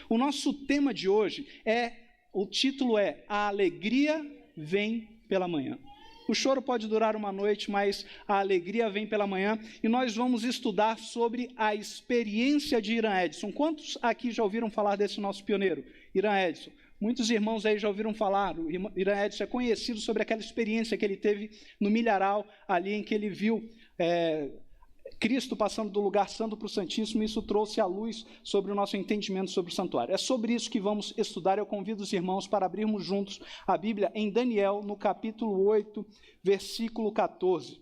O nosso tema de hoje o título é A Alegria Vem pela Manhã. O choro pode durar uma noite, mas a alegria vem pela manhã, e nós vamos estudar sobre a experiência de Irã Edson. Quantos aqui já ouviram falar desse nosso pioneiro, Irã Edson? Muitos irmãos aí já ouviram falar. O Irã Edson é conhecido sobre aquela experiência que ele teve no Milharal, ali em que ele viu Cristo passando do lugar santo para o Santíssimo, e isso trouxe a luz sobre o nosso entendimento sobre o santuário. É sobre isso que vamos estudar. Eu convido os irmãos para abrirmos juntos a Bíblia em Daniel, no capítulo 8, versículo 14.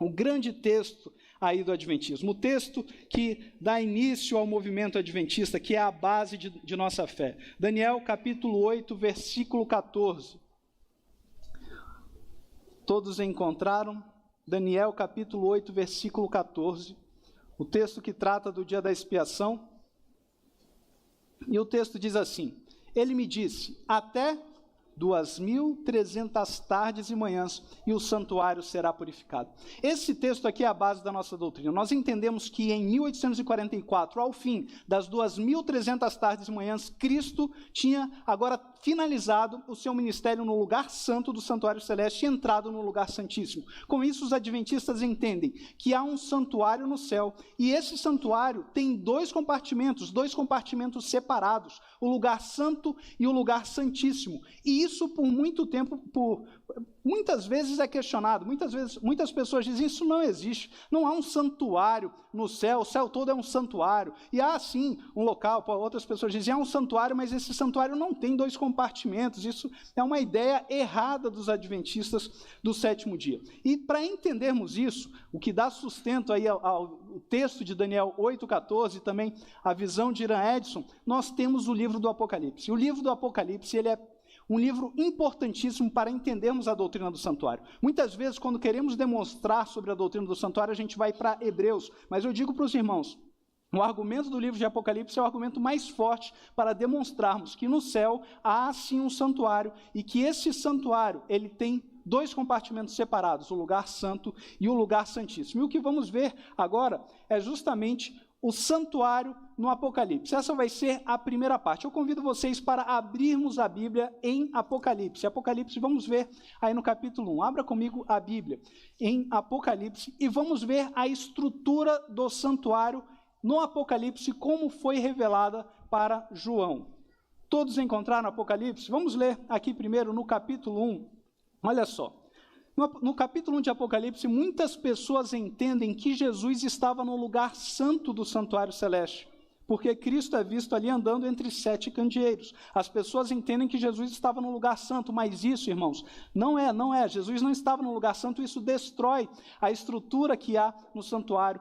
O grande texto aí do Adventismo, o texto que dá início ao movimento adventista, que é a base de nossa fé. Daniel, capítulo 8, versículo 14. Todos encontraram? Daniel, capítulo 8, versículo 14, o texto que trata do dia da expiação. E o texto diz assim: ele me disse, até 2.300 tardes e manhãs, e o santuário será purificado. Esse texto aqui é a base da nossa doutrina. Nós entendemos que em 1844, ao fim das 2.300 tardes e manhãs, Cristo tinha agora finalizado o seu ministério no lugar santo do santuário celeste e entrado no lugar santíssimo. Com isso, os adventistas entendem que há um santuário no céu, e esse santuário tem dois compartimentos separados, o lugar santo e o lugar santíssimo. E isso por muito tempo, muitas vezes é questionado, muitas pessoas dizem, isso não existe, não há um santuário no céu, o céu todo é um santuário, e há sim um local, outras pessoas dizem, há um santuário, mas esse santuário não tem dois compartimentos. Isso é uma ideia errada dos adventistas do sétimo dia. E para entendermos isso, o que dá sustento aí ao texto de Daniel 8,14, e também a visão de Irã Edson, nós temos o livro do Apocalipse. O livro do Apocalipse, ele é um livro importantíssimo para entendermos a doutrina do santuário. Muitas vezes, quando queremos demonstrar sobre a doutrina do santuário, a gente vai para Hebreus, mas eu digo para os irmãos, o argumento do livro de Apocalipse é o argumento mais forte para demonstrarmos que no céu há sim um santuário, e que esse santuário, ele tem dois compartimentos separados, o lugar santo e o lugar santíssimo. E o que vamos ver agora é justamente o santuário no Apocalipse. Essa vai ser a primeira parte. Eu convido vocês para abrirmos a Bíblia em Apocalipse. Apocalipse, vamos ver aí no capítulo 1. Abra comigo a Bíblia em Apocalipse e vamos ver a estrutura do santuário no Apocalipse, como foi revelada para João. Todos encontraram Apocalipse? Vamos ler aqui primeiro no capítulo 1. Olha só. No capítulo 1 de Apocalipse, muitas pessoas entendem que Jesus estava no lugar santo do santuário celeste, porque Cristo é visto ali andando entre 7 candeeiros. As pessoas entendem que Jesus estava no lugar santo, mas isso, irmãos, não é. Jesus não estava no lugar santo, isso destrói a estrutura que há no santuário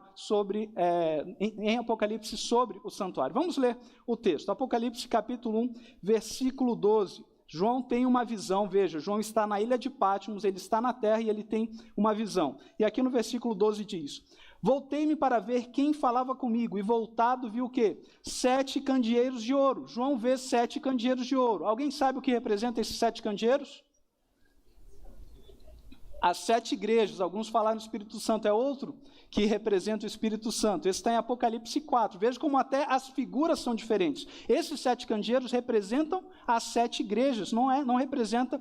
em Apocalipse sobre o santuário. Vamos ler o texto. Apocalipse capítulo 1, versículo 12. João tem uma visão, veja, João está na ilha de Patmos, ele está na terra e ele tem uma visão. E aqui no versículo 12 diz, voltei-me para ver quem falava comigo, e voltado vi o quê? 7 candeeiros de ouro. João vê 7 candeeiros de ouro. Alguém sabe o que representa esses 7 candeeiros? As 7 igrejas, alguns falaram no Espírito Santo, é outro que representa o Espírito Santo. Esse está em Apocalipse 4. Veja como até as figuras são diferentes. Esses 7 candeeiros representam as 7 igrejas, não representa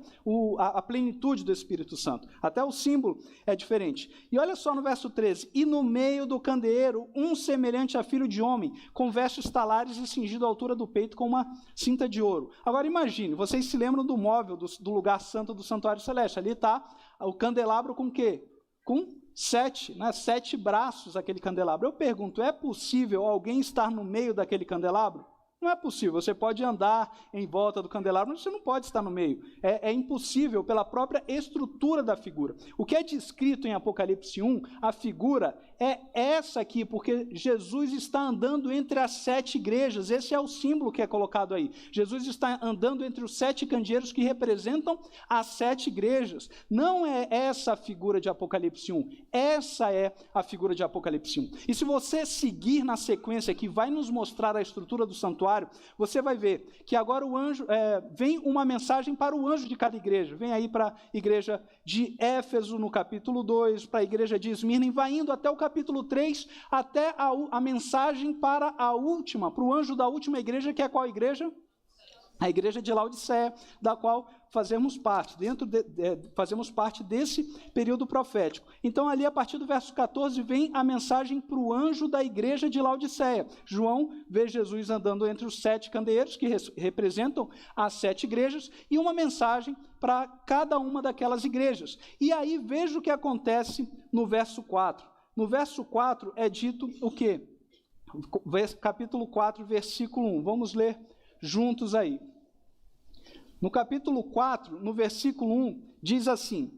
a plenitude do Espírito Santo. Até o símbolo é diferente. E olha só no verso 13. E no meio do candeeiro, um semelhante a filho de homem, com vestes talares e cingido à altura do peito com uma cinta de ouro. Agora imagine, vocês se lembram do móvel do lugar santo do santuário celeste. Ali está o candelabro com o quê? Com 7 braços aquele candelabro. Eu pergunto, é possível alguém estar no meio daquele candelabro? Não é possível. Você pode andar em volta do candelabro, mas você não pode estar no meio. É impossível pela própria estrutura da figura. O que é descrito em Apocalipse 1, a figura é essa aqui, porque Jesus está andando entre as 7 igrejas. Esse é o símbolo que é colocado aí. Jesus está andando entre os 7 candeeiros que representam as 7 igrejas. Não é essa a figura de Apocalipse 1. Essa é a figura de Apocalipse 1. E se você seguir na sequência que vai nos mostrar a estrutura do santuário, santuário, você vai ver que agora o anjo, vem uma mensagem para o anjo de cada igreja. Vem aí para a igreja de Éfeso, no capítulo 2, para a igreja de Esmirna, e vai indo até o capítulo 3, até a mensagem para a última, para o anjo da última igreja, que é qual igreja? A igreja de Laodiceia, da qual fazemos parte, fazemos parte desse período profético. Então, ali, a partir do verso 14, vem a mensagem para o anjo da igreja de Laodiceia. João vê Jesus andando entre os 7 candeeiros, que representam as 7 igrejas, e uma mensagem para cada uma daquelas igrejas. E aí, veja o que acontece no verso 4. No verso 4 é dito o quê? Capítulo 4, versículo 1. Vamos ler juntos aí. No capítulo 4, no versículo 1, diz assim: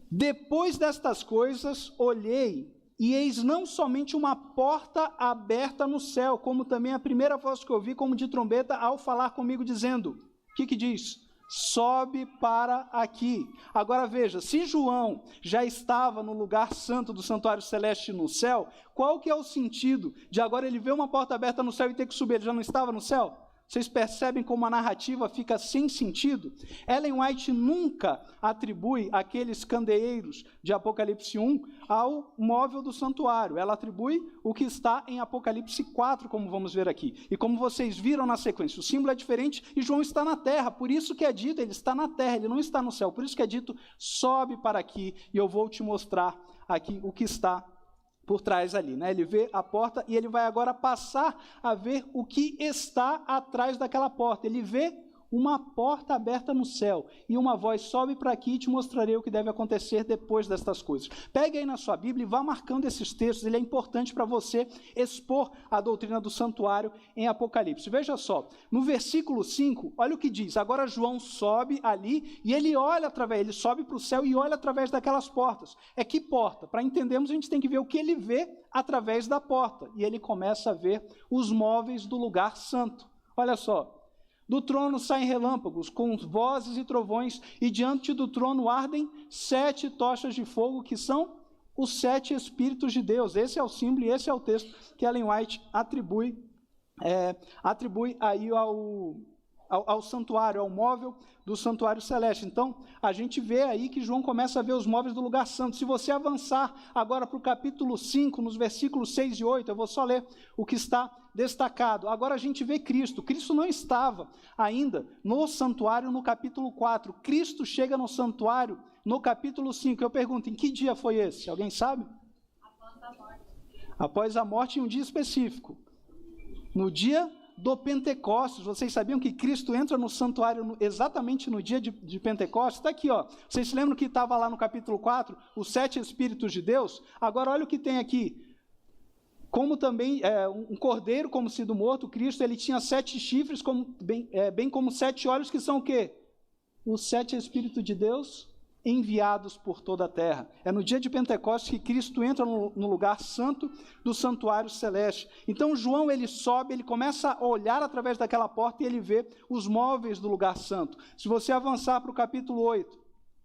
depois destas coisas, olhei, e eis não somente uma porta aberta no céu, como também a primeira voz que ouvi, como de trombeta, ao falar comigo, dizendo, o que diz? Sobe para aqui. Agora veja, se João já estava no lugar santo do santuário celeste no céu, qual que é o sentido de agora ele ver uma porta aberta no céu e ter que subir? Ele já não estava no céu? Vocês percebem como a narrativa fica sem sentido? Ellen White nunca atribui aqueles candeeiros de Apocalipse 1 ao móvel do santuário. Ela atribui o que está em Apocalipse 4, como vamos ver aqui. E como vocês viram na sequência, o símbolo é diferente e João está na terra. Por isso que é dito, ele está na terra, ele não está no céu. Por isso que é dito, sobe para aqui e eu vou te mostrar aqui o que está por trás ali, né? Ele vê a porta e ele vai agora passar a ver o que está atrás daquela porta. Ele vê uma porta aberta no céu, e uma voz: sobe para aqui e te mostrarei o que deve acontecer depois destas coisas. Pegue aí na sua Bíblia e vá marcando esses textos, ele é importante para você expor a doutrina do santuário em Apocalipse. Veja só, no versículo 5, olha o que diz: agora João sobe ali, e ele olha ele sobe para o céu e olha através daquelas portas. É que porta? Para entendermos, a gente tem que ver o que ele vê através da porta, e ele começa a ver os móveis do lugar santo. Olha só, do trono saem relâmpagos, com vozes e trovões, e diante do trono ardem 7 tochas de fogo, que são os 7 Espíritos de Deus. Esse é o símbolo e esse é o texto que Ellen White atribui aí ao santuário, ao móvel do santuário celeste. Então, a gente vê aí que João começa a ver os móveis do lugar santo. Se você avançar agora para o capítulo 5, nos versículos 6 e 8, eu vou só ler o que está destacado. Agora a gente vê Cristo. Cristo não estava ainda no santuário no capítulo 4. Cristo chega no santuário no capítulo 5. Eu pergunto, em que dia foi esse? Alguém sabe? Após a morte. Após a morte, em um dia específico. No dia do Pentecostes. Vocês sabiam que Cristo entra no santuário exatamente no dia de Pentecostes? Está aqui, ó. Vocês se lembram que estava lá no capítulo 4, os 7 Espíritos de Deus? Agora olha o que tem aqui. Como também um cordeiro como sido morto, Cristo, ele tinha 7 chifres, bem como 7 olhos, que são o quê? Os 7 Espíritos de Deus enviados por toda a terra. É no dia de Pentecostes que Cristo entra no lugar santo do santuário celeste. Então João, ele sobe, ele começa a olhar através daquela porta e ele vê os móveis do lugar santo. Se você avançar para o capítulo 8,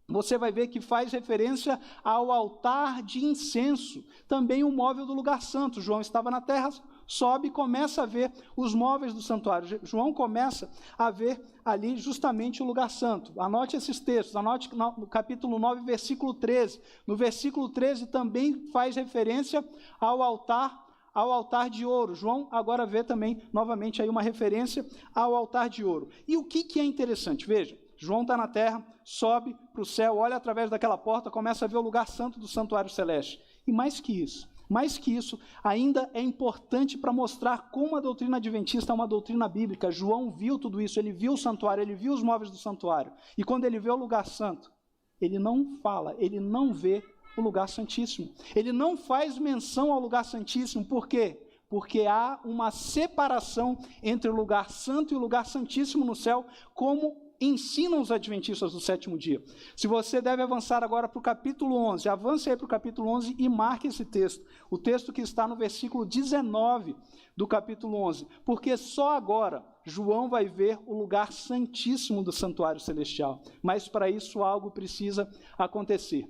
você vai ver que faz referência ao altar de incenso, também um móvel do lugar santo. João estava na terra, sobe e começa a ver os móveis do santuário. João começa a ver ali justamente o lugar santo. Anote esses textos, anote no capítulo 9, versículo 13. No versículo 13 também faz referência ao altar de ouro. João agora vê também, novamente, aí uma referência ao altar de ouro. E o que é interessante? Veja, João está na terra, sobe para o céu, olha através daquela porta, começa a ver o lugar santo do santuário celeste. E mais que isso, ainda é importante para mostrar como a doutrina adventista é uma doutrina bíblica. João viu tudo isso, ele viu o santuário, ele viu os móveis do santuário. E quando ele vê o lugar santo, ele não fala, ele não vê o lugar santíssimo. Ele não faz menção ao lugar santíssimo. Por quê? Porque há uma separação entre o lugar santo e o lugar santíssimo no céu, como ensinam os adventistas do 7º dia. Se você deve avançar agora para o capítulo 11, avance aí para o capítulo 11 e marque esse texto. O texto que está no versículo 19 do capítulo 11. Porque só agora João vai ver o lugar santíssimo do santuário celestial. Mas para isso algo precisa acontecer.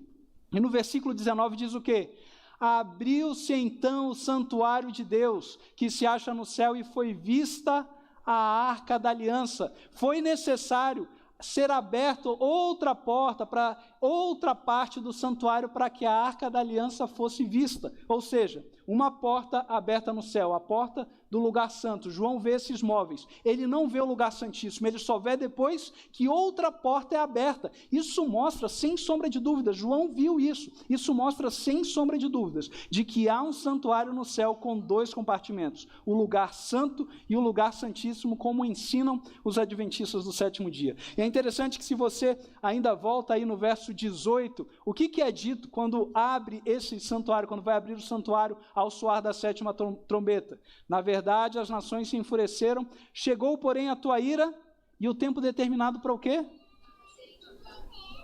E no versículo 19 diz o quê? Abriu-se então o santuário de Deus, que se acha no céu, e foi vista a Arca da Aliança. Foi necessário ser aberto outra porta para outra parte do santuário para que a Arca da Aliança fosse vista. Ou seja, uma porta aberta no céu, a porta do lugar santo. João vê esses móveis. Ele não vê o lugar santíssimo, ele só vê depois que outra porta é aberta. Isso mostra, sem sombra de dúvidas, João viu isso. Isso mostra, sem sombra de dúvidas, de que há um santuário no céu com 2 compartimentos. O lugar santo e o lugar santíssimo, como ensinam os adventistas do 7º dia. E é interessante que se você ainda volta aí no verso 18, o que é dito quando abre esse santuário, quando vai abrir o santuário ao soar da 7ª trombeta? Na verdade, as nações se enfureceram, chegou, porém, a tua ira, e o tempo determinado para o quê?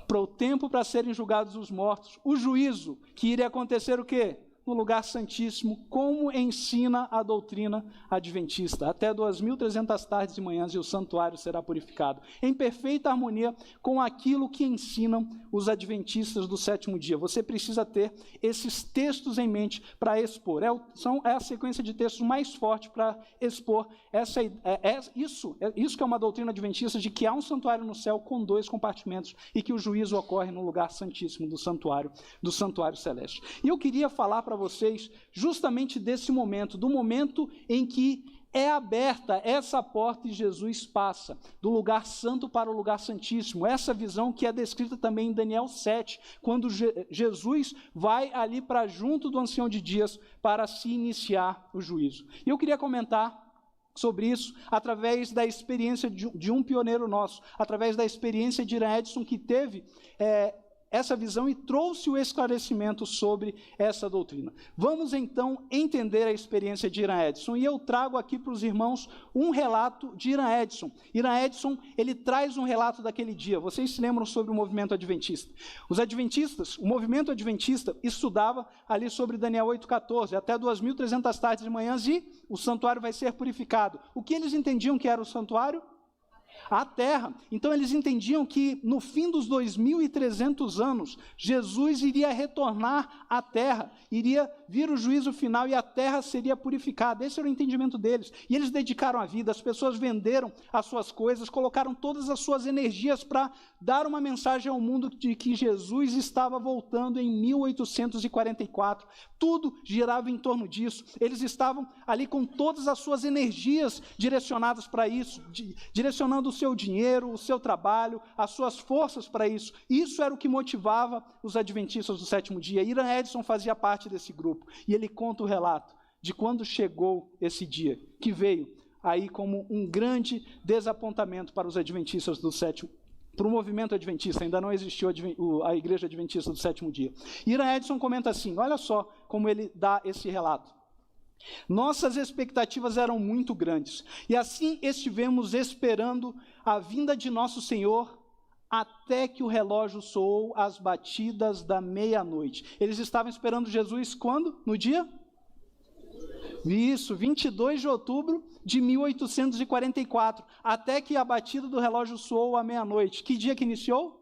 Para o tempo para serem julgados os mortos. O juízo, que iria acontecer o quê? No lugar santíssimo, como ensina a doutrina adventista. Até 2.300 tardes e manhãs e o santuário será purificado, em perfeita harmonia com aquilo que ensinam os adventistas do 7º dia. Você precisa ter esses textos em mente para expor. É a sequência de textos mais forte para expor isso que é uma doutrina adventista, de que há um santuário no céu com 2 compartimentos e que o juízo ocorre no lugar santíssimo do santuário celeste. E eu queria falar para vocês justamente desse momento, do momento em que é aberta essa porta e Jesus passa do lugar santo para o lugar santíssimo. Essa visão que é descrita também em Daniel 7, quando Jesus vai ali para junto do ancião de dias para se iniciar o juízo. E eu queria comentar sobre isso através da experiência de um pioneiro nosso, através da experiência de Ira Edson, que teve essa visão e trouxe o esclarecimento sobre essa doutrina. Vamos então entender a experiência de Ira Edson, e eu trago aqui para os irmãos um relato de Ira Edson. Ira Edson, ele traz um relato daquele dia. Vocês se lembram sobre o movimento adventista? Os adventistas, o movimento adventista estudava ali sobre Daniel 8,14, até 2.300 tardes e manhãs, e o santuário vai ser purificado. O que eles entendiam que era o santuário? A terra. Então eles entendiam que no fim dos 2.300 anos, Jesus iria retornar à terra, iria vir o juízo final e a terra seria purificada. Esse era o entendimento deles. E eles dedicaram a vida, as pessoas venderam as suas coisas, colocaram todas as suas energias para dar uma mensagem ao mundo de que Jesus estava voltando em 1844. Tudo girava em torno disso. Eles estavam ali com todas as suas energias direcionadas para isso, direcionando o seu dinheiro, o seu trabalho, as suas forças para isso. Isso era o que motivava os adventistas do 7º dia. Ira Edson fazia parte desse grupo. E ele conta o relato de quando chegou esse dia, que veio aí como um grande desapontamento para os adventistas do 7º, para o movimento adventista. Ainda não existiu a igreja adventista do 7º dia. Ira Edson comenta assim, olha só como ele dá esse relato. Nossas expectativas eram muito grandes, e assim estivemos esperando a vinda de nosso Senhor até que o relógio soou as batidas da meia-noite. Eles estavam esperando Jesus quando? No dia? Isso, 22 de outubro de 1844, até que a batida do relógio soou à meia-noite. Que dia que iniciou?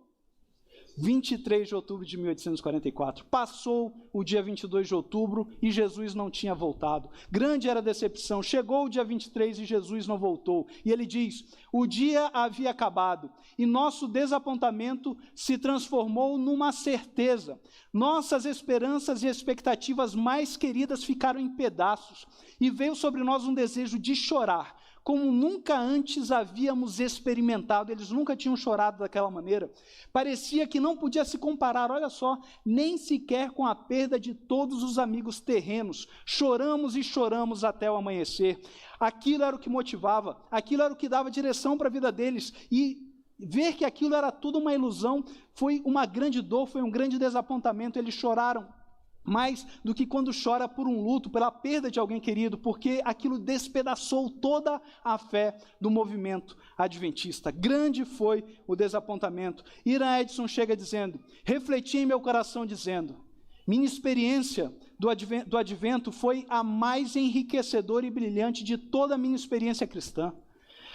23 de outubro de 1844. Passou o dia 22 de outubro e Jesus não tinha voltado. Grande era a decepção. Chegou o dia 23 e Jesus não voltou. E ele diz, o dia havia acabado e nosso desapontamento se transformou numa certeza. Nossas esperanças e expectativas mais queridas ficaram em pedaços e veio sobre nós um desejo de chorar, como nunca antes havíamos experimentado. Eles nunca tinham chorado daquela maneira. Parecia que não podia se comparar, olha só, nem sequer com a perda de todos os amigos terrenos. Choramos e choramos até o amanhecer. Aquilo era o que motivava, aquilo era o que dava direção para a vida deles. E ver que aquilo era tudo uma ilusão foi uma grande dor, foi um grande desapontamento. Eles choraram mais do que quando chora por um luto, pela perda de alguém querido, porque aquilo despedaçou toda a fé do movimento adventista. Grande foi o desapontamento. Ira Edson chega dizendo, refleti em meu coração dizendo, minha experiência do advento foi a mais enriquecedora e brilhante de toda a minha experiência cristã.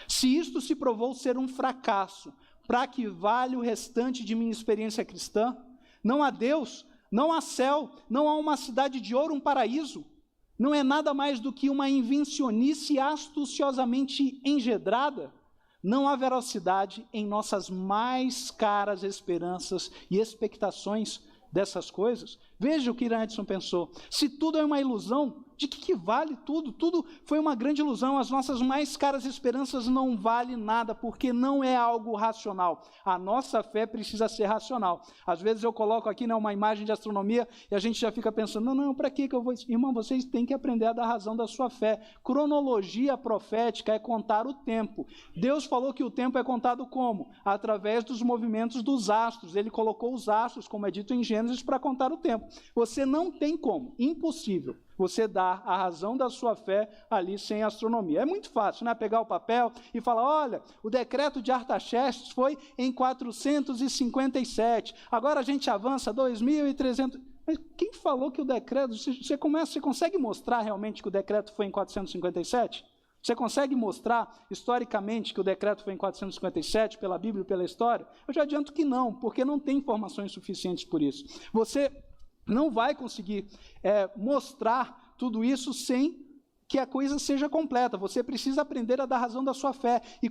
Se isto se provou ser um fracasso, para que vale o restante de minha experiência cristã? Não há Deus, não há céu, não há uma cidade de ouro, um paraíso. não é nada mais do que uma invencionice astuciosamente engedrada, não há veracidade em nossas mais caras esperanças e expectações dessas coisas. Veja o que Irã Edson pensou. Se tudo é uma ilusão, de que vale tudo? Tudo foi uma grande ilusão. As nossas mais caras esperanças não valem nada, porque não é algo racional. A nossa fé precisa ser racional. Às vezes eu coloco aqui, né, uma imagem de astronomia e a gente já fica pensando, não, para que eu vou... Irmão, vocês têm que aprender a dar razão da sua fé. Cronologia profética é contar o tempo. Deus falou que o tempo é contado como? Através dos movimentos dos astros. Ele colocou os astros, como é dito em Gênesis, para contar o tempo. Você não tem como, impossível, você dar a razão da sua fé ali sem astronomia. É muito fácil, né? Pegar o papel e falar, olha, o decreto de Artaxerxes foi em 457, agora a gente avança 2.300... Mas quem falou que o decreto... Você consegue mostrar realmente que o decreto foi em 457? Você consegue mostrar historicamente que o decreto foi em 457, pela Bíblia e pela história? Eu já adianto que não, porque não tem informações suficientes por isso. Você não vai conseguir mostrar tudo isso sem que a coisa seja completa. Você precisa aprender a dar razão da sua fé. E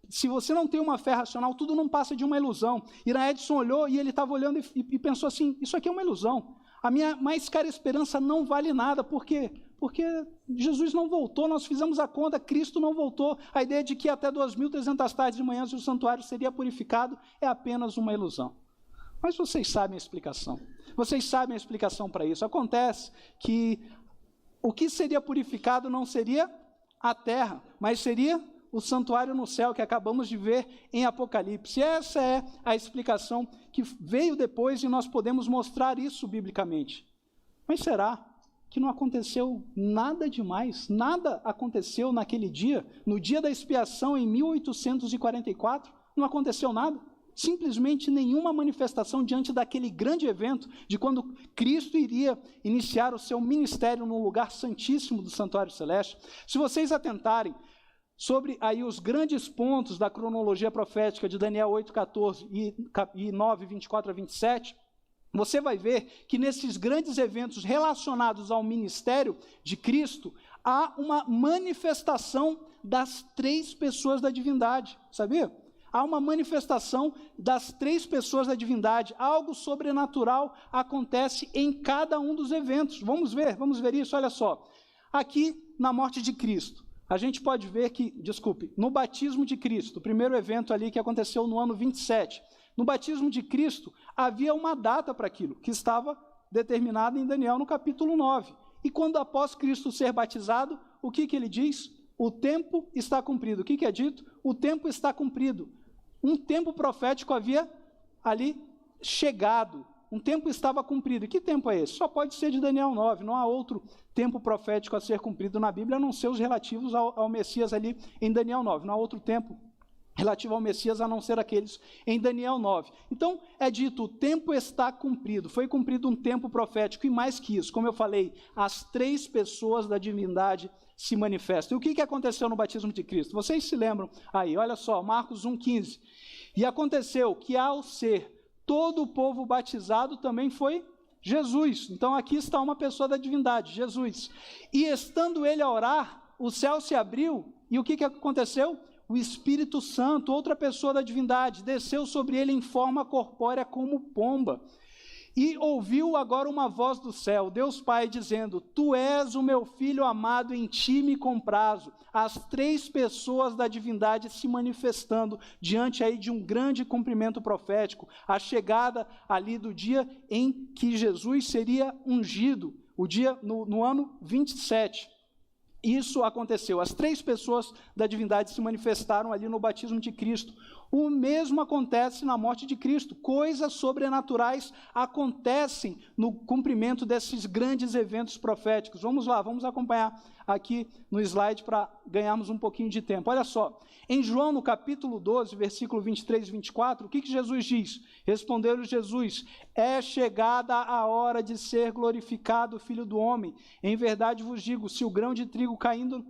se você não tem uma fé racional, tudo não passa de uma ilusão. Irã Edson olhou e ele estava olhando e pensou assim, isso aqui é uma ilusão. A minha mais cara esperança não vale nada. Por quê? Porque Jesus não voltou, nós fizemos a conta, Cristo não voltou. A ideia de que até 2.300 tardes e manhãs o santuário seria purificado é apenas uma ilusão. Mas vocês sabem a explicação. Vocês sabem a explicação para isso. Acontece que o que seria purificado não seria a terra, mas seria o santuário no céu que acabamos de ver em Apocalipse. Essa é a explicação que veio depois e nós podemos mostrar isso biblicamente. Mas será que não aconteceu nada demais? Nada aconteceu naquele dia, no dia da expiação em 1844? Não aconteceu nada? Simplesmente nenhuma manifestação diante daquele grande evento de quando Cristo iria iniciar o seu ministério no lugar santíssimo do santuário celeste. Se vocês atentarem sobre aí os grandes pontos da cronologia profética de Daniel 8:14 e 9:24 a 27, você vai ver que nesses grandes eventos relacionados ao ministério de Cristo, há uma manifestação das três pessoas da divindade, sabia? Há uma manifestação das três pessoas da divindade. Algo sobrenatural acontece em cada um dos eventos. Vamos ver isso, olha só. Aqui, na morte de Cristo, a gente pode ver que, no batismo de Cristo, o primeiro evento ali que aconteceu no ano 27, no batismo de Cristo, havia uma data para aquilo, que estava determinada em Daniel no capítulo 9. E quando após Cristo ser batizado, o que ele diz? O tempo está cumprido. O que é dito? O tempo está cumprido. Um tempo profético havia ali chegado. Um tempo estava cumprido. E que tempo é esse? Só pode ser de Daniel 9. Não há outro tempo profético a ser cumprido na Bíblia, a não ser os relativos ao Messias ali em Daniel 9. Não há outro tempo relativo ao Messias, a não ser aqueles em Daniel 9. Então, é dito, o tempo está cumprido, foi cumprido um tempo profético, e mais que isso, como eu falei, as três pessoas da divindade se manifestam. E o que aconteceu no batismo de Cristo? Vocês se lembram aí, olha só, Marcos 1,15. E aconteceu que ao ser todo o povo batizado, também foi Jesus. Então, aqui está uma pessoa da divindade, Jesus. E estando ele a orar, o céu se abriu, e o que aconteceu? O Espírito Santo, outra pessoa da divindade, desceu sobre ele em forma corpórea como pomba. E ouviu agora uma voz do céu, Deus Pai, dizendo, Tu és o meu Filho amado, em ti me comprazo. As três pessoas da divindade se manifestando diante aí de um grande cumprimento profético, a chegada ali do dia em que Jesus seria ungido, o dia no ano 27. Isso aconteceu, as três pessoas da divindade se manifestaram ali no batismo de Cristo. O mesmo acontece na morte de Cristo, coisas sobrenaturais acontecem no cumprimento desses grandes eventos proféticos. Vamos lá, vamos acompanhar aqui no slide para ganharmos um pouquinho de tempo. Olha só, em João no capítulo 12, versículo 23 e 24, o que Jesus diz? Respondeu-lhe Jesus, é chegada a hora de ser glorificado o Filho do Homem. Em verdade vos digo, se o grão de trigo caindo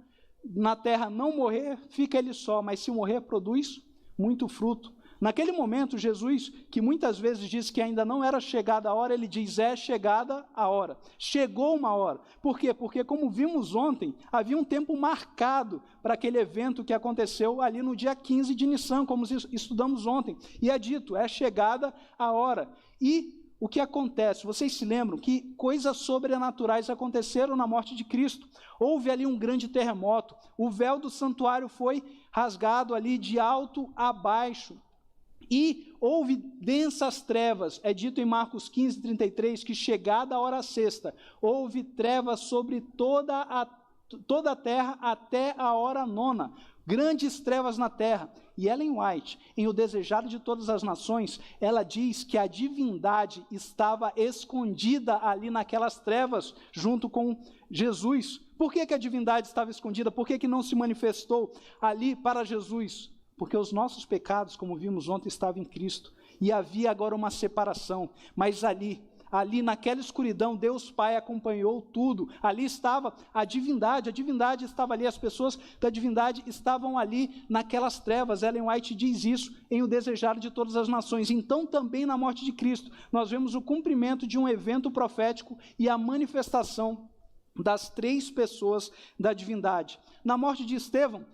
na terra não morrer, fica ele só, mas se morrer, produz muito fruto. Naquele momento, Jesus, que muitas vezes diz que ainda não era chegada a hora, ele diz, é chegada a hora. Chegou uma hora. Por quê? Porque, como vimos ontem, havia um tempo marcado para aquele evento que aconteceu ali no dia 15 de Nissan, como estudamos ontem. E é dito, é chegada a hora. E o que acontece? Vocês se lembram que coisas sobrenaturais aconteceram na morte de Cristo. Houve ali um grande terremoto. O véu do santuário foi rasgado ali de alto a baixo. E houve densas trevas, é dito em Marcos 15, 33, que chegada a hora sexta, houve trevas sobre toda a terra até a hora nona, grandes trevas na terra. E Ellen White, em O Desejado de Todas as Nações, ela diz que a divindade estava escondida ali naquelas trevas, junto com Jesus. Por que a divindade estava escondida? Por que não se manifestou ali para Jesus? Porque os nossos pecados, como vimos ontem, estavam em Cristo. E havia agora uma separação. Mas ali naquela escuridão, Deus Pai acompanhou tudo. Ali estava a divindade estava ali, as pessoas da divindade estavam ali naquelas trevas. Ellen White diz isso em O Desejado de Todas as Nações. Então, também na morte de Cristo, nós vemos o cumprimento de um evento profético e a manifestação das três pessoas da divindade. Na morte de Estevão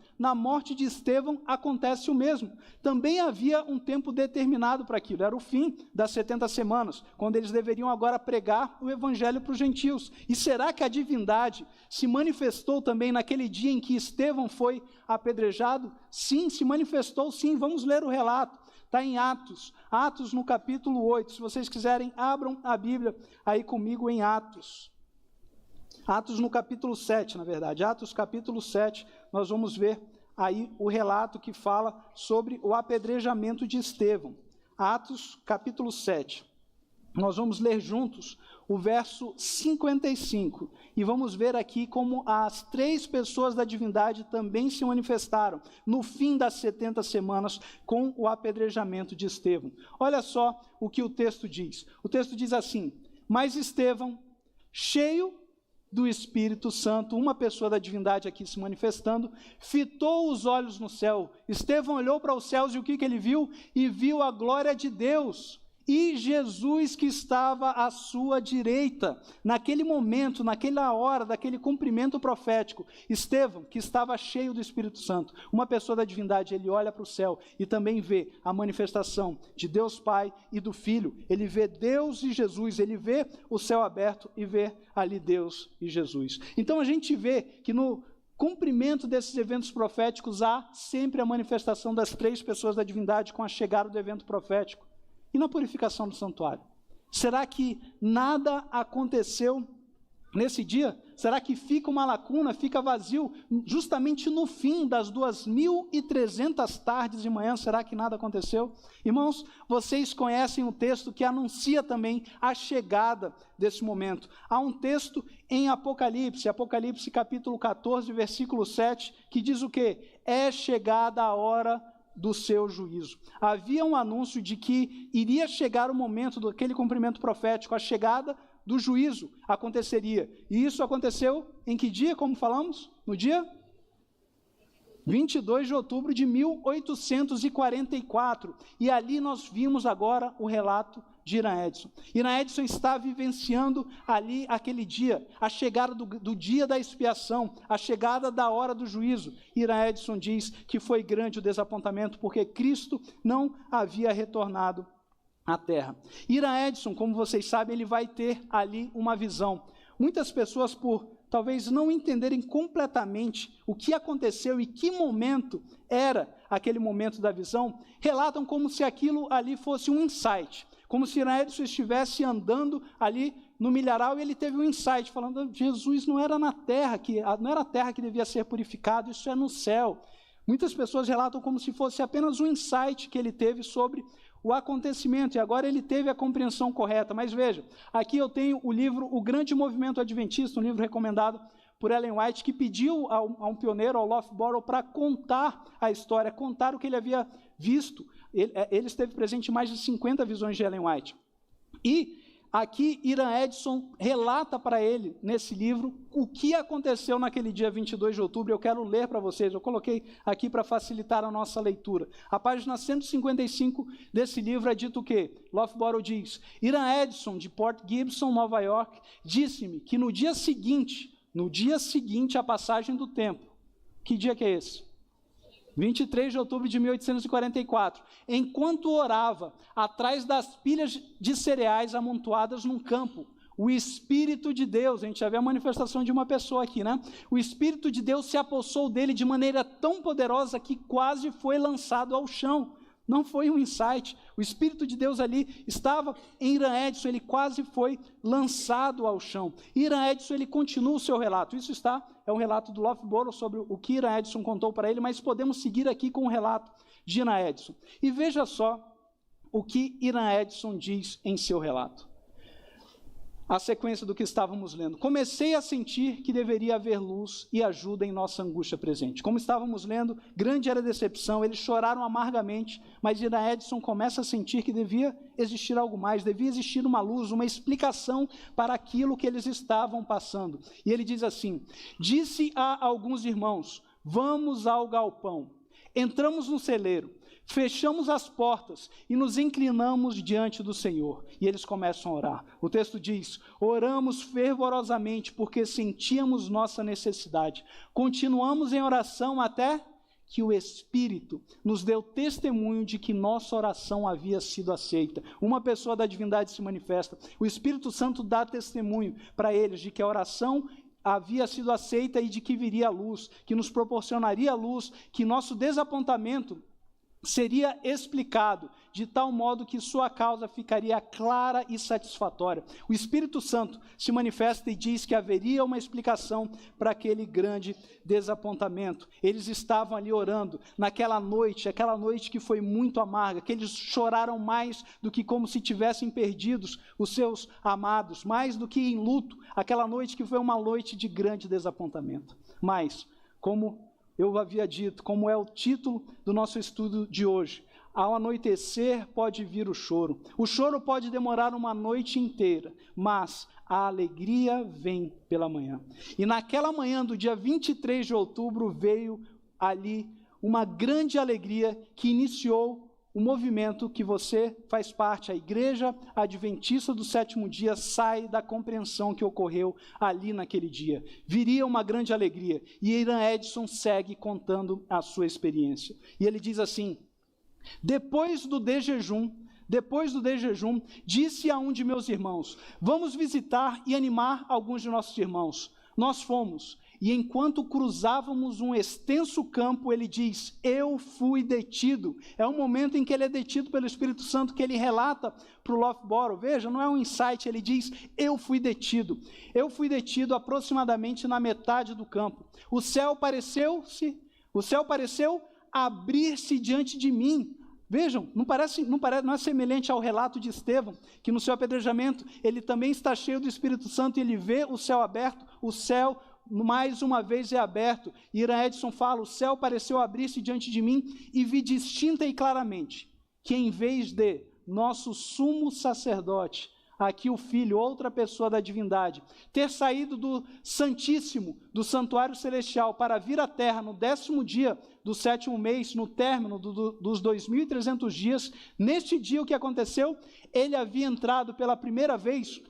acontece o mesmo. Também havia um tempo determinado para aquilo, era o fim das 70 semanas, quando eles deveriam agora pregar o evangelho para os gentios. E será que a divindade se manifestou também naquele dia em que Estevão foi apedrejado? Sim, se manifestou sim, vamos ler o relato. Está em Atos no capítulo 8, se vocês quiserem, abram a Bíblia aí comigo em Atos no capítulo 7, na verdade, Atos capítulo 7, nós vamos ver aí o relato que fala sobre o apedrejamento de Estevão. Atos capítulo 7, nós vamos ler juntos o verso 55, e vamos ver aqui como as três pessoas da divindade também se manifestaram no fim das 70 semanas com o apedrejamento de Estevão. Olha só o que o texto diz. O texto diz assim: mas Estevão, cheio do Espírito Santo, uma pessoa da divindade aqui se manifestando, fitou os olhos no céu. Estevão olhou para os céus e o que ele viu? E viu a glória de Deus e Jesus que estava à sua direita. Naquele momento, naquela hora, daquele cumprimento profético, Estevão, que estava cheio do Espírito Santo, uma pessoa da divindade, ele olha para o céu e também vê a manifestação de Deus Pai e do Filho. Ele vê Deus e Jesus, ele vê o céu aberto e vê ali Deus e Jesus. Então a gente vê que no cumprimento desses eventos proféticos há sempre a manifestação das três pessoas da divindade com a chegada do evento profético. E na purificação do santuário? Será que nada aconteceu nesse dia? Será que fica uma lacuna, fica vazio, justamente no fim das 2.300 tardes de manhã? Será que nada aconteceu? Irmãos, vocês conhecem um texto que anuncia também a chegada desse momento. Há um texto em Apocalipse capítulo 14, versículo 7, que diz o quê? É chegada a hora do seu juízo. Havia um anúncio de que iria chegar o momento daquele cumprimento profético, a chegada do juízo aconteceria. E isso aconteceu em que dia, como falamos? No dia 22 de outubro de 1844. E ali nós vimos agora o relato de Irã Edson. Irã Edson está vivenciando ali aquele dia, a chegada do dia da expiação, a chegada da hora do juízo. Irã Edson diz que foi grande o desapontamento porque Cristo não havia retornado à terra. Irã Edson, como vocês sabem, ele vai ter ali uma visão. Muitas pessoas, por talvez não entenderem completamente o que aconteceu e que momento era aquele momento da visão, relatam como se aquilo ali fosse um insight, como se Irã Edson estivesse andando ali no milharal e ele teve um insight, falando, Jesus não era na terra, não era a terra que devia ser purificado, isso é no céu. Muitas pessoas relatam como se fosse apenas um insight que ele teve sobre o acontecimento, e agora ele teve a compreensão correta. Mas veja, aqui eu tenho o livro O Grande Movimento Adventista, um livro recomendado por Ellen White, que pediu a um pioneiro, ao Loughborough, para contar a história, contar o que ele havia visto. Ele esteve presente em mais de 50 visões de Ellen White. E aqui Irã Edson relata para ele, nesse livro, o que aconteceu naquele dia 22 de outubro. Eu quero ler para vocês, eu coloquei aqui para facilitar a nossa leitura. A página 155 desse livro é dito o quê? Loughborough diz: Irã Edson, de Port Gibson, Nova York, disse-me que no dia seguinte à passagem do tempo, que dia que é esse? 23 de outubro de 1844, enquanto orava atrás das pilhas de cereais amontoadas num campo, o Espírito de Deus, a gente já vê a manifestação de uma pessoa aqui, né? O Espírito de Deus se apossou dele de maneira tão poderosa que quase foi lançado ao chão. Não foi um insight. O Espírito de Deus ali estava em Irã Edson, ele quase foi lançado ao chão. Irã Edson, ele continua o seu relato. Isso é um relato do Loughborough sobre o que Irã Edson contou para ele, mas podemos seguir aqui com o relato de Irã Edson. E veja só o que Irã Edson diz em seu relato. A sequência do que estávamos lendo. Comecei a sentir que deveria haver luz e ajuda em nossa angústia presente. Como estávamos lendo, grande era a decepção, eles choraram amargamente, mas Irã Edson começa a sentir que devia existir algo mais, devia existir uma luz, uma explicação para aquilo que eles estavam passando. E ele diz assim: disse a alguns irmãos, vamos ao galpão. Entramos no celeiro, fechamos as portas e nos inclinamos diante do Senhor. E eles começam a orar. O texto diz: oramos fervorosamente porque sentíamos nossa necessidade. Continuamos em oração até que o Espírito nos deu testemunho de que nossa oração havia sido aceita. Uma pessoa da divindade se manifesta. O Espírito Santo dá testemunho para eles de que a oração havia sido aceita e de que viria a luz, que nos proporcionaria a luz, que nosso desapontamento seria explicado de tal modo que sua causa ficaria clara e satisfatória. O Espírito Santo se manifesta e diz que haveria uma explicação para aquele grande desapontamento. Eles estavam ali orando naquela noite, aquela noite que foi muito amarga, que eles choraram mais do que como se tivessem perdidos os seus amados, mais do que em luto, aquela noite que foi uma noite de grande desapontamento. Mas, como eu havia dito, como é o título do nosso estudo de hoje, ao anoitecer pode vir o choro. O choro pode demorar uma noite inteira, mas a alegria vem pela manhã. E naquela manhã do dia 23 de outubro veio ali uma grande alegria que iniciou o movimento que você faz parte. A Igreja Adventista do Sétimo Dia sai da compreensão que ocorreu ali naquele dia. Viria uma grande alegria. E Irã Edson segue contando a sua experiência. E ele diz assim: depois do de jejum, disse a um de meus irmãos, vamos visitar e animar alguns de nossos irmãos. Nós fomos. E enquanto cruzávamos um extenso campo, ele diz, eu fui detido. É um momento em que ele é detido pelo Espírito Santo, que ele relata para o Loughborough. Veja, não é um insight, ele diz, eu fui detido. Eu fui detido aproximadamente na metade do campo. O céu pareceu abrir-se diante de mim. Vejam, não é semelhante ao relato de Estevão, que no seu apedrejamento, ele também está cheio do Espírito Santo e ele vê o céu aberto, o céu mais uma vez é aberto. E Irã Edson fala, o céu pareceu abrir-se diante de mim e vi distinta e claramente que em vez de nosso sumo sacerdote, aqui o Filho, outra pessoa da divindade, ter saído do Santíssimo, do santuário celestial, para vir à terra no 10º dia do 7º mês, no término dos 2.300 dias, neste dia o que aconteceu? Ele havia entrado pela primeira vez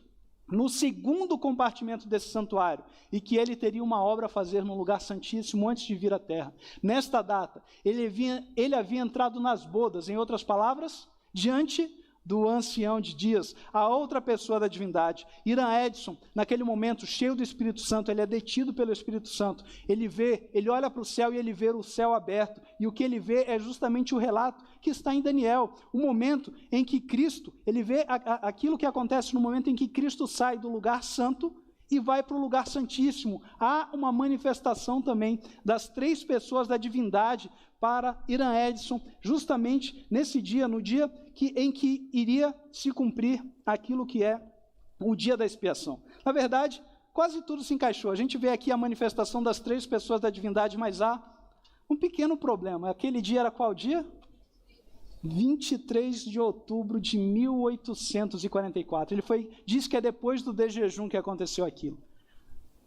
no segundo compartimento desse santuário, e que ele teria uma obra a fazer no lugar santíssimo antes de vir à terra. Nesta data, ele havia entrado nas bodas, em outras palavras, diante do ancião de dias, a outra pessoa da divindade. Irã Edson, naquele momento, cheio do Espírito Santo, ele é detido pelo Espírito Santo, ele olha para o céu e ele vê o céu aberto, e o que ele vê é justamente o relato que está em Daniel, o momento em que Cristo, ele vê aquilo que acontece no momento em que Cristo sai do lugar santo e vai para o lugar santíssimo. Há uma manifestação também das três pessoas da divindade para Irã Edson, justamente nesse dia, no dia em que iria se cumprir aquilo que é o dia da expiação. Na verdade, quase tudo se encaixou. A gente vê aqui a manifestação das três pessoas da divindade, mas há um pequeno problema. Aquele dia era qual dia? 23 de outubro de 1844. Diz que é depois do de jejum que aconteceu aquilo.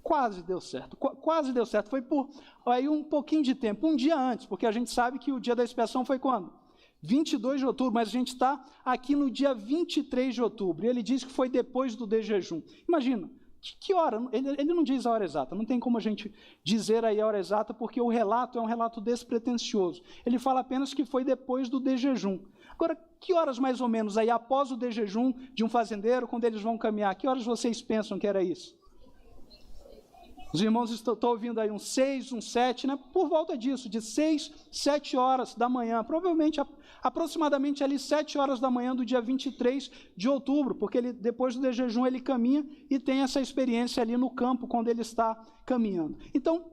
Quase deu certo, quase deu certo. Foi por aí um pouquinho de tempo, um dia antes, porque a gente sabe que o dia da expiação foi quando? 22 de outubro, mas a gente está aqui no dia 23 de outubro, e ele diz que foi depois do de jejum. Imagina, que hora? Ele não diz a hora exata, não tem como a gente dizer aí a hora exata, porque o relato é um relato despretensioso. Ele fala apenas que foi depois do de jejum. Agora, que horas mais ou menos aí, após o de jejum de um fazendeiro, quando eles vão caminhar, que horas vocês pensam que era isso? Os irmãos estão ouvindo aí uns 6, uns 7, né? Por volta disso, de 6, 7 horas da manhã, provavelmente aproximadamente ali 7 horas da manhã do dia 23 de outubro, porque ele, depois do de jejum ele caminha e tem essa experiência ali no campo, quando ele está caminhando. Então,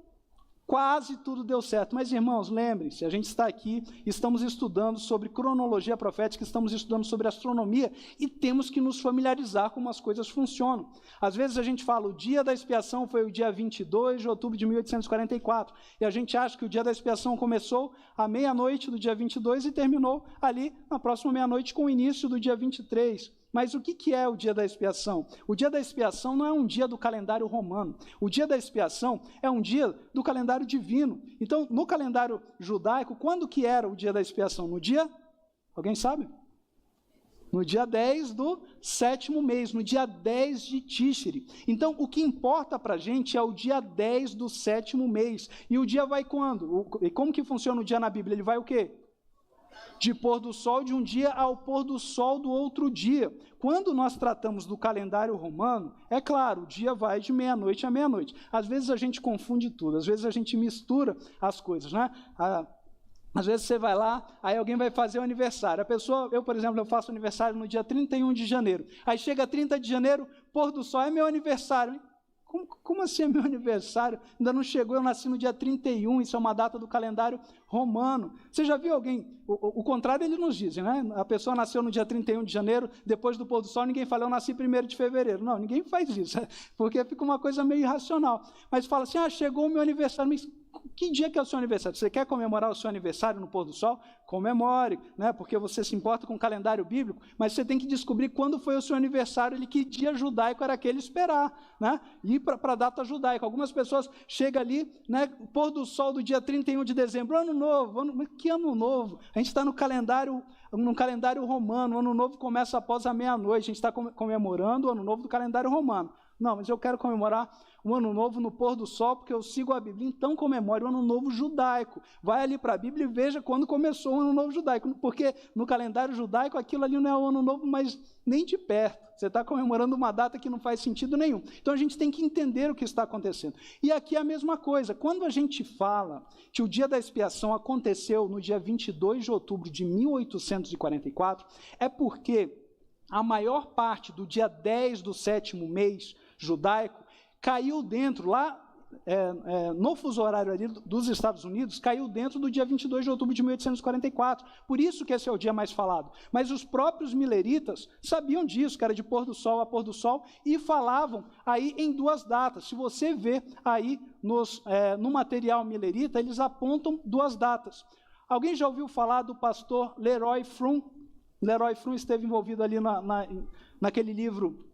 quase tudo deu certo. Mas, irmãos, lembrem-se, a gente está aqui, estamos estudando sobre cronologia profética, estamos estudando sobre astronomia e temos que nos familiarizar com como as coisas funcionam. Às vezes a gente fala, o dia da expiação foi o dia 22 de outubro de 1844, e a gente acha que o dia da expiação começou à meia-noite do dia 22 e terminou ali na próxima meia-noite com o início do dia 23. Mas o que é o dia da expiação? O dia da expiação não é um dia do calendário romano. O dia da expiação é um dia do calendário divino. Então, no calendário judaico, quando que era o dia da expiação? No dia, alguém sabe? No dia 10 do 7º mês, no dia 10 de Tishri. Então, o que importa para a gente é o dia 10 do 7º mês. E o dia vai quando? E como que funciona o dia na Bíblia? Ele vai o quê? De pôr do sol de um dia ao pôr do sol do outro dia. Quando nós tratamos do calendário romano, é claro, o dia vai de meia-noite a meia-noite. Às vezes a gente confunde tudo, às vezes a gente mistura as coisas, né? Às vezes você vai lá, aí alguém vai fazer o aniversário. A pessoa, eu, por exemplo, eu faço aniversário no dia 31 de janeiro. Aí chega 30 de janeiro, pôr do sol, é meu aniversário. Como assim é meu aniversário? Ainda não chegou, eu nasci no dia 31, isso é uma data do calendário romano. Você já viu alguém? O contrário eles nos dizem, né? A pessoa nasceu no dia 31 de janeiro, depois do pôr do sol, ninguém fala, eu nasci 1º de fevereiro. Não, ninguém faz isso, porque fica uma coisa meio irracional. Mas fala assim, chegou o meu aniversário, mas que dia que é o seu aniversário? Você quer comemorar o seu aniversário no pôr do sol? Comemore, né? Porque você se importa com o calendário bíblico, mas você tem que descobrir quando foi o seu aniversário e que dia judaico era aquele esperar, né? Ir para a data judaica. Algumas pessoas chegam ali, né? Pôr do sol do dia 31 de dezembro, ano novo, que ano novo? A gente está no calendário romano, o ano novo começa após a meia-noite, a gente está comemorando o ano novo do calendário romano. Não, mas eu quero comemorar o ano novo no pôr do sol, porque eu sigo a Bíblia, então comemore o ano novo judaico. Vai ali para a Bíblia e veja quando começou o ano novo judaico, porque no calendário judaico aquilo ali não é o ano novo, mas nem de perto. Você está comemorando uma data que não faz sentido nenhum. Então a gente tem que entender o que está acontecendo. E aqui é a mesma coisa. Quando a gente fala que o dia da expiação aconteceu no dia 22 de outubro de 1844, é porque a maior parte do dia 10 do 7º mês judaico caiu dentro, lá no fuso horário ali dos Estados Unidos, caiu dentro do dia 22 de outubro de 1844. Por isso que esse é o dia mais falado. Mas os próprios mileritas sabiam disso, que era de pôr do sol a pôr do sol, e falavam aí em 2 datas. Se você vê aí no material milerita, eles apontam 2 datas. Alguém já ouviu falar do pastor Leroy Frum? Leroy Frum esteve envolvido ali naquele livro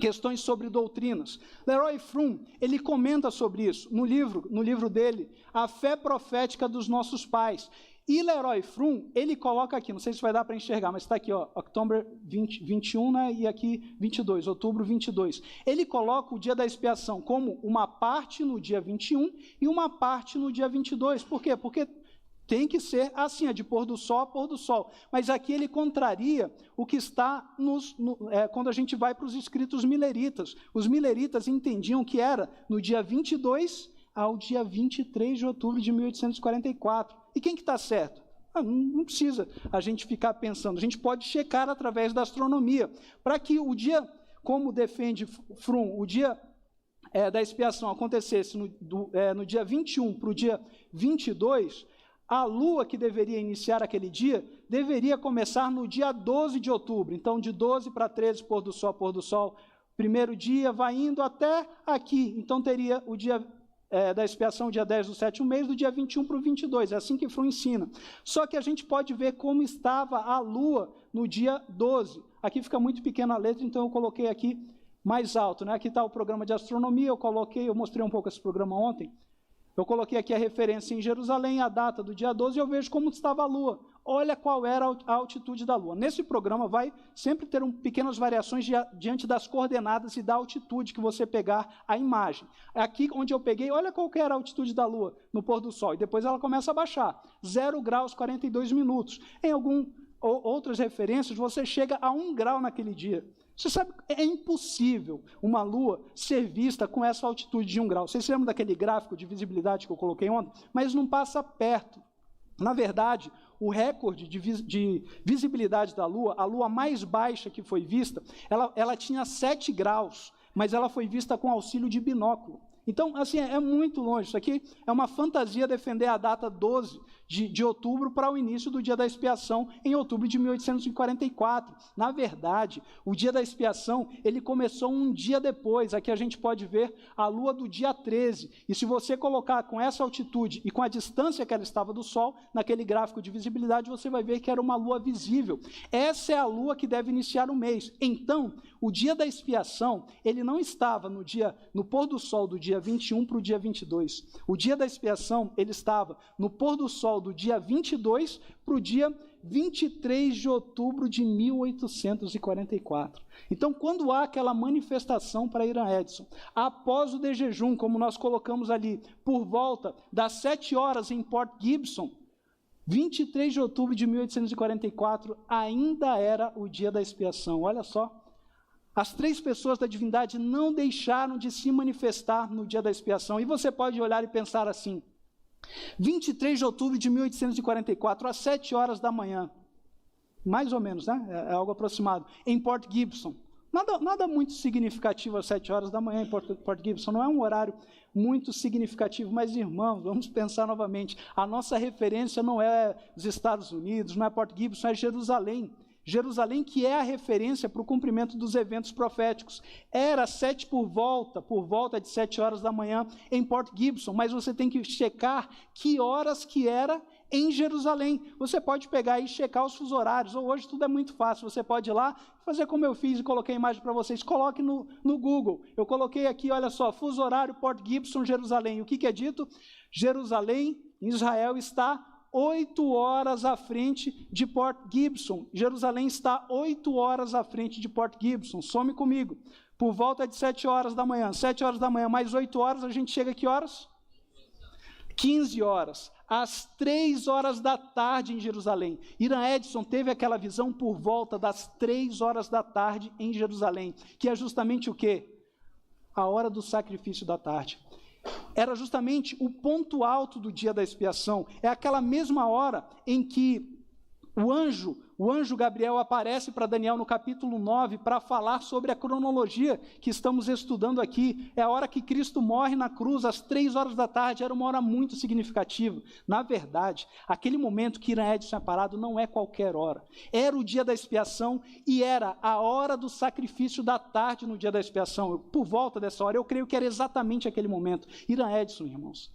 Questões sobre Doutrinas. Leroy Frum, ele comenta sobre isso no livro dele, A Fé Profética dos Nossos Pais. E Leroy Frum, ele coloca aqui, não sei se vai dar para enxergar, mas está aqui, outubro 21, né, e aqui 22, outubro 22. Ele coloca o dia da expiação como uma parte no dia 21 e uma parte no dia 22. Por quê? Porque tem que ser assim, de pôr do sol a pôr do sol. Mas aqui ele contraria o que está quando a gente vai para os escritos mileritas. Os mileritas entendiam que era no dia 22 ao dia 23 de outubro de 1844. E quem que está certo? Não precisa a gente ficar pensando. A gente pode checar através da astronomia. Para que o dia, como defende Frum, o dia da expiação acontecesse no dia 21 para o dia 22... A lua que deveria iniciar aquele dia, deveria começar no dia 12 de outubro. Então, de 12 para 13, pôr do sol, primeiro dia, vai indo até aqui. Então, teria o dia da expiação, dia 10 do 7º mês, do dia 21 para o 22, é assim que Fromm ensina. Só que a gente pode ver como estava a lua no dia 12. Aqui fica muito pequena a letra, então eu coloquei aqui mais alto, né? Aqui está o programa de astronomia, eu mostrei um pouco esse programa ontem. Eu coloquei aqui a referência em Jerusalém, a data do dia 12, e eu vejo como estava a lua. Olha qual era a altitude da lua. Nesse programa vai sempre ter pequenas variações diante das coordenadas e da altitude que você pegar a imagem. Aqui onde eu peguei, olha qual que era a altitude da lua no pôr do sol, e depois ela começa a baixar. 0 graus 42 minutos. Em outras referências, você chega a 1 grau naquele dia. Você sabe, é impossível uma lua ser vista com essa altitude de 1 grau. Vocês se lembram daquele gráfico de visibilidade que eu coloquei ontem? Mas não passa perto. Na verdade, o recorde de visibilidade da lua, a lua mais baixa que foi vista, ela tinha 7 graus, mas ela foi vista com auxílio de binóculo. Então, assim, é muito longe. Isso aqui é uma fantasia defender a data 12 de outubro para o início do dia da expiação, em outubro de 1844. Na verdade, o dia da expiação, ele começou um dia depois. Aqui a gente pode ver a lua do dia 13. E se você colocar com essa altitude e com a distância que ela estava do Sol, naquele gráfico de visibilidade, você vai ver que era uma lua visível. Essa é a lua que deve iniciar o mês. Então, o dia da expiação, ele não estava no pôr do sol do dia 21 para o dia 22. O dia da expiação, ele estava no pôr do sol do dia 22 para o dia 23 de outubro de 1844. Então, quando há aquela manifestação para Irã Edson, após o de jejum, como nós colocamos ali, por volta das 7 horas em Port Gibson, 23 de outubro de 1844, ainda era o dia da expiação. Olha só. As 3 pessoas da divindade não deixaram de se manifestar no dia da expiação. E você pode olhar e pensar assim, 23 de outubro de 1844, às 7 horas da manhã, mais ou menos, né? É algo aproximado, em Port Gibson. Nada muito significativo às 7 horas da manhã em Port Gibson, não é um horário muito significativo, mas, irmãos, vamos pensar novamente, a nossa referência não é os Estados Unidos, não é Port Gibson, é Jerusalém. Jerusalém, que é a referência para o cumprimento dos eventos proféticos. Era por volta de 7 horas da manhã em Port Gibson, mas você tem que checar que horas que era em Jerusalém. Você pode pegar e checar os fusos horários, ou hoje tudo é muito fácil, você pode ir lá, fazer como eu fiz e coloquei a imagem para vocês, coloque no Google. Eu coloquei aqui, olha só, fuso horário, Port Gibson, Jerusalém. O que é dito? Jerusalém, Israel está 8 horas à frente de Port Gibson. Jerusalém está 8 horas à frente de Port Gibson. Some comigo. Por volta de 7 horas da manhã. 7 horas da manhã mais 8 horas, a gente chega a que horas? 15 horas. Às 3 horas da tarde em Jerusalém. Irã Edson teve aquela visão por volta das 3 horas da tarde em Jerusalém, que é justamente o quê? A hora do sacrifício da tarde. Era justamente o ponto alto do dia da expiação. É aquela mesma hora em que o anjo Gabriel aparece para Daniel no capítulo 9 para falar sobre a cronologia que estamos estudando aqui. É a hora que Cristo morre na cruz, às 3 horas da tarde, era uma hora muito significativa. Na verdade, aquele momento que Irã Edson é parado não é qualquer hora. Era o dia da expiação e era a hora do sacrifício da tarde no dia da expiação. Por volta dessa hora, eu creio que era exatamente aquele momento. Irã Edson, irmãos,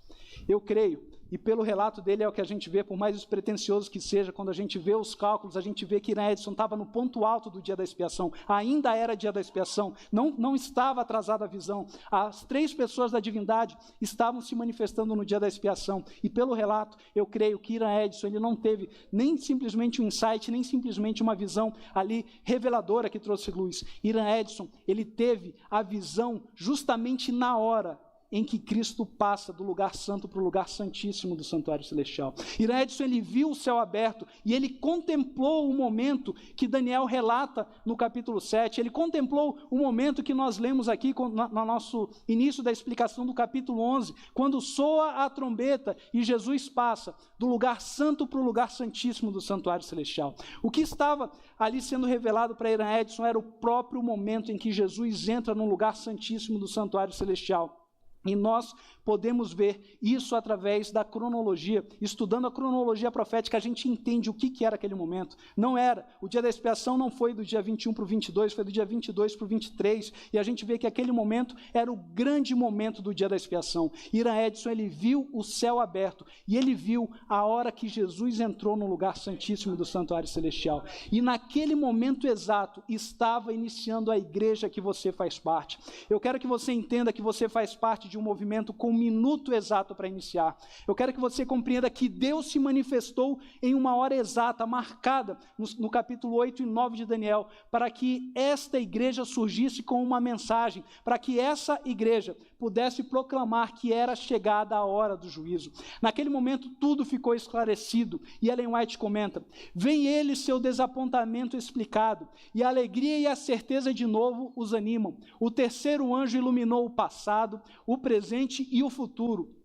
eu creio, e pelo relato dele é o que a gente vê, por mais despretensioso que seja, quando a gente vê os cálculos, a gente vê que Irã Edson estava no ponto alto do dia da expiação, ainda era dia da expiação, não estava atrasada a visão. As 3 pessoas da divindade estavam se manifestando no dia da expiação, e pelo relato, eu creio que Irã Edson, ele não teve nem simplesmente um insight, nem simplesmente uma visão ali reveladora que trouxe luz. Irã Edson, ele teve a visão justamente na hora em que Cristo passa do lugar santo para o lugar santíssimo do santuário celestial. Irã Edson, ele viu o céu aberto e ele contemplou o momento que Daniel relata no capítulo 7, ele contemplou o momento que nós lemos aqui no nosso início da explicação do capítulo 11, quando soa a trombeta e Jesus passa do lugar santo para o lugar santíssimo do santuário celestial. O que estava ali sendo revelado para Irã Edson era o próprio momento em que Jesus entra no lugar santíssimo do santuário celestial. E nós podemos ver isso através da cronologia. Estudando a cronologia profética, a gente entende o que era aquele momento. Não era, o dia da expiação não foi do dia 21 para o 22, foi do dia 22 para o 23. E a gente vê que aquele momento era o grande momento do dia da expiação. Ira Edson, ele viu o céu aberto e ele viu a hora que Jesus entrou no lugar santíssimo do santuário celestial. E naquele momento exato estava iniciando a igreja que você faz parte. Eu quero que você entenda que você faz parte de um movimento com um minuto exato para iniciar. Eu quero que você compreenda que Deus se manifestou em uma hora exata, marcada no capítulo 8 e 9 de Daniel, para que esta igreja surgisse com uma mensagem, para que essa igreja pudesse proclamar que era chegada a hora do juízo. Naquele momento tudo ficou esclarecido, e Ellen White comenta: vem ele seu desapontamento explicado, e a alegria e a certeza de novo os animam. O terceiro anjo iluminou o passado, o presente e o futuro.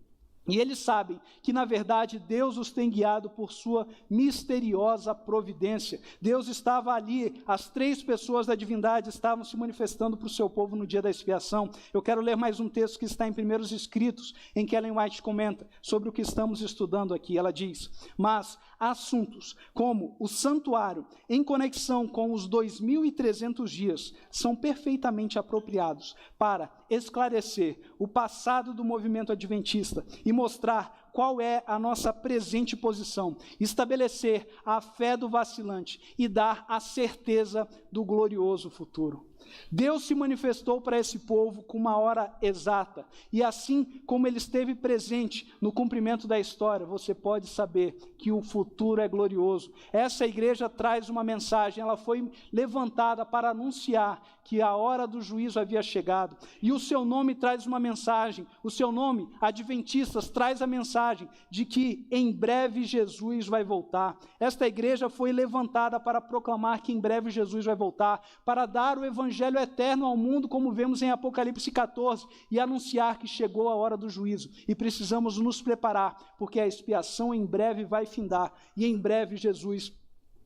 E eles sabem que, na verdade, Deus os tem guiado por sua misteriosa providência. Deus estava ali, as três pessoas da divindade estavam se manifestando para o seu povo no dia da expiação. Eu quero ler mais um texto que está em Primeiros Escritos, em que Ellen White comenta sobre o que estamos estudando aqui. Ela diz: mas assuntos como o santuário, em conexão com os 2.300 dias, são perfeitamente apropriados para esclarecer o passado do movimento adventista e mostrar qual é a nossa presente posição, estabelecer a fé do vacilante e dar a certeza do glorioso futuro. Deus se manifestou para esse povo com uma hora exata, e assim como ele esteve presente no cumprimento da história, você pode saber que o futuro é glorioso. Essa igreja traz uma mensagem, ela foi levantada para anunciar que a hora do juízo havia chegado, e o seu nome traz uma mensagem, o seu nome, Adventistas, traz a mensagem de que em breve Jesus vai voltar. Esta igreja foi levantada para proclamar que em breve Jesus vai voltar, para dar o evangelho eterno ao mundo, como vemos em Apocalipse 14, e anunciar que chegou a hora do juízo, e precisamos nos preparar, porque a expiação em breve vai findar, e em breve Jesus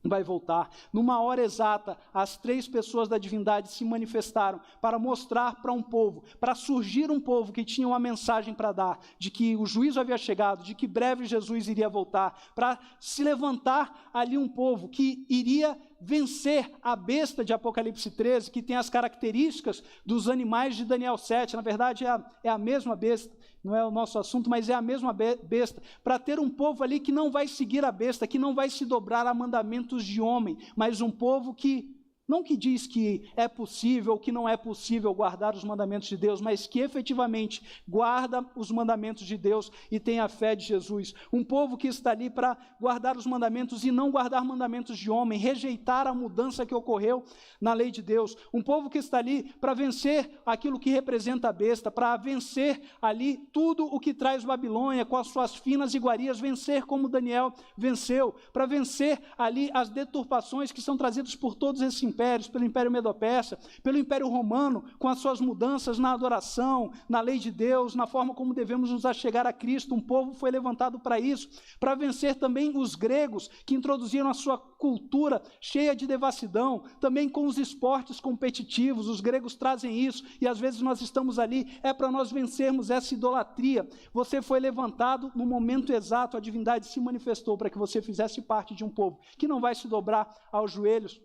vai voltar. Numa hora exata, as três pessoas da divindade se manifestaram para mostrar para um povo, para surgir um povo que tinha uma mensagem para dar, de que o juízo havia chegado, de que breve Jesus iria voltar, para se levantar ali um povo que iria vencer a besta de Apocalipse 13, que tem as características dos animais de Daniel 7, na verdade é a mesma besta, não é o nosso assunto, mas é a mesma besta, para ter um povo ali que não vai seguir a besta, que não vai se dobrar a mandamentos de homem, mas um povo que, não que diz que é possível ou que não é possível guardar os mandamentos de Deus, mas que efetivamente guarda os mandamentos de Deus e tem a fé de Jesus. Um povo que está ali para guardar os mandamentos e não guardar mandamentos de homem, rejeitar a mudança que ocorreu na lei de Deus. Um povo que está ali para vencer aquilo que representa a besta, para vencer ali tudo o que traz Babilônia com as suas finas iguarias, vencer como Daniel venceu, para vencer ali as deturpações que são trazidas por todos esses impérios, pelo Império Medo-Persa, pelo Império Romano, com as suas mudanças na adoração, na lei de Deus, na forma como devemos nos achegar a Cristo. Um povo foi levantado para isso, para vencer também os gregos, que introduziram a sua cultura cheia de devassidão, também com os esportes competitivos. Os gregos trazem isso, e às vezes nós estamos ali, é para nós vencermos essa idolatria. Você foi levantado no momento exato, a divindade se manifestou para que você fizesse parte de um povo que não vai se dobrar aos joelhos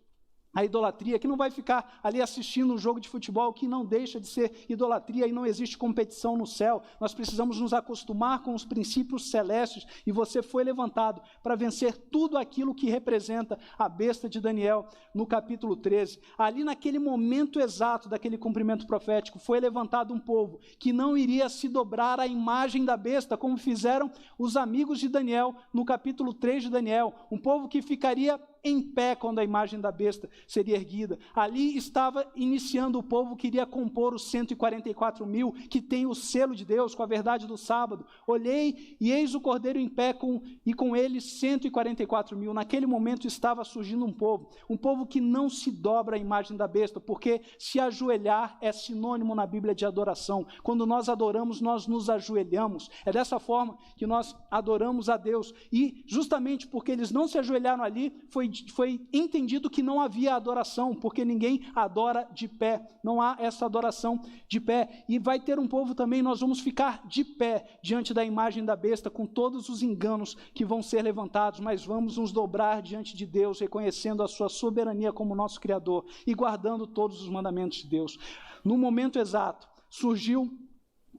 a idolatria, que não vai ficar ali assistindo um jogo de futebol, que não deixa de ser idolatria, e não existe competição no céu. Nós precisamos nos acostumar com os princípios celestes, e você foi levantado para vencer tudo aquilo que representa a besta de Daniel no capítulo 13. Ali naquele momento exato daquele cumprimento profético, foi levantado um povo que não iria se dobrar à imagem da besta, como fizeram os amigos de Daniel no capítulo 3 de Daniel, um povo que ficaria em pé quando a imagem da besta seria erguida. Ali estava iniciando o povo que iria compor os 144 mil, que tem o selo de Deus com a verdade do sábado. Olhei e eis o cordeiro em pé e com ele 144 mil. Naquele momento estava surgindo um povo que não se dobra à imagem da besta, porque se ajoelhar é sinônimo na Bíblia de adoração. Quando nós adoramos, nós nos ajoelhamos. É dessa forma que nós adoramos a Deus. E justamente porque eles não se ajoelharam ali, foi foi entendido que não havia adoração, porque ninguém adora de pé, não há essa adoração de pé. E vai ter um povo também, nós vamos ficar de pé diante da imagem da besta, com todos os enganos que vão ser levantados, mas vamos nos dobrar diante de Deus, reconhecendo a sua soberania como nosso Criador e guardando todos os mandamentos de Deus. No momento exato, surgiu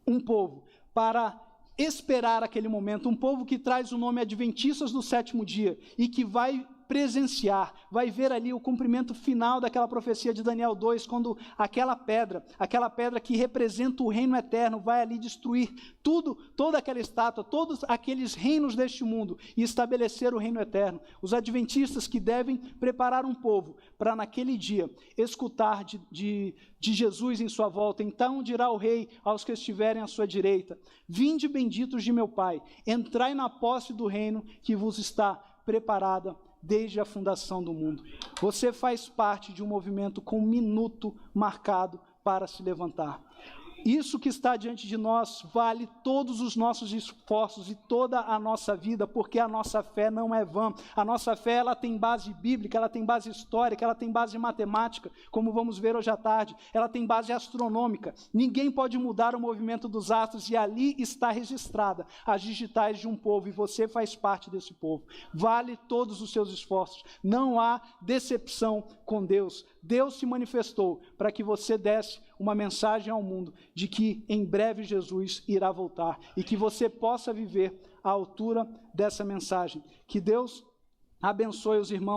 um povo para esperar aquele momento, um povo que traz o nome Adventistas do Sétimo Dia e que vai presenciar, vai ver ali o cumprimento final daquela profecia de Daniel 2, quando aquela pedra que representa o reino eterno, vai ali destruir tudo, toda aquela estátua, todos aqueles reinos deste mundo e estabelecer o reino eterno. Os adventistas que devem preparar um povo para naquele dia escutar de Jesus em sua volta. Então dirá o rei aos que estiverem à sua direita: vinde benditos de meu Pai, entrai na posse do reino que vos está preparada desde a fundação do mundo. Você faz parte de um movimento com um minuto marcado para se levantar. Isso que está diante de nós vale todos os nossos esforços e toda a nossa vida, porque a nossa fé não é vã. A nossa fé, ela tem base bíblica, ela tem base histórica, ela tem base matemática, como vamos ver hoje à tarde, ela tem base astronômica. Ninguém pode mudar o movimento dos astros e ali está registrada as digitais de um povo e você faz parte desse povo. Vale todos os seus esforços. Não há decepção com Deus. Deus se manifestou para que você desse uma mensagem ao mundo de que em breve Jesus irá voltar e que você possa viver à altura dessa mensagem. Que Deus abençoe os irmãos.